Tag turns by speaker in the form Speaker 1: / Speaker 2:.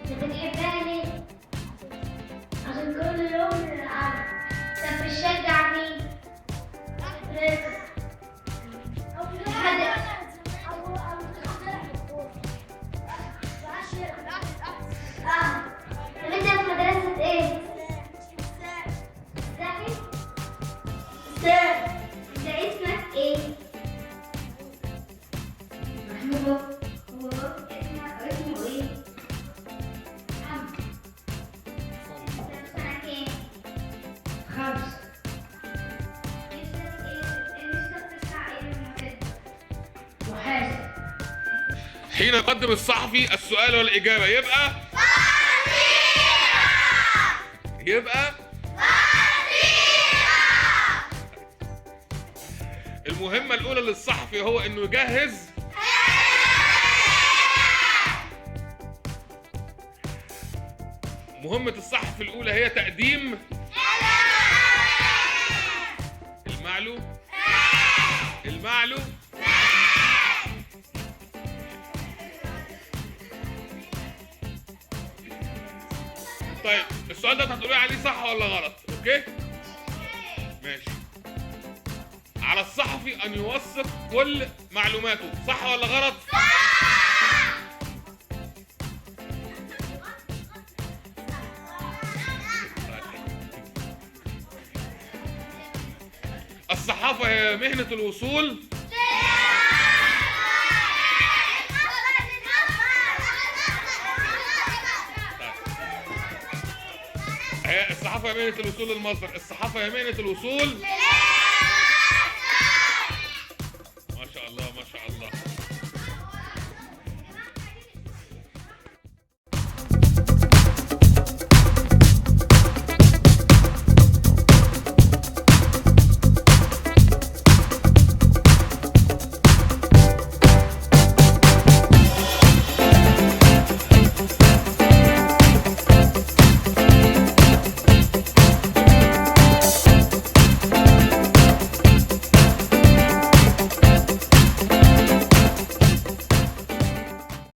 Speaker 1: بتحبها ليه؟ عشان كل يوم نلعبها. طب بتشجع مين؟ رزق. طب انت في مدرسة ايه؟ زكي؟ انت اسمك ايه؟ محمود. اسمه ايه؟ محمد. انت في سنة كام؟ 5. نفسك تطلع ايه لما تكبر؟ محاسب.
Speaker 2: حين يقدم الصحفي السؤال والإجابة يبقى المهمة الأولى للصحفي هو إنه يجهز مهمة الصحفي الأولى هي تقديم المعلوم. طيب السؤال ده هتقولي عليه صح ولا غلط؟ اوكي؟ ماشي. على الصحفي ان يوثق كل معلوماته، صح ولا غلط؟ الصحافة هي مهنة الوصول الصحافة هي مهنة الوصول للمصدر، الصحافة هي مهنة الوصول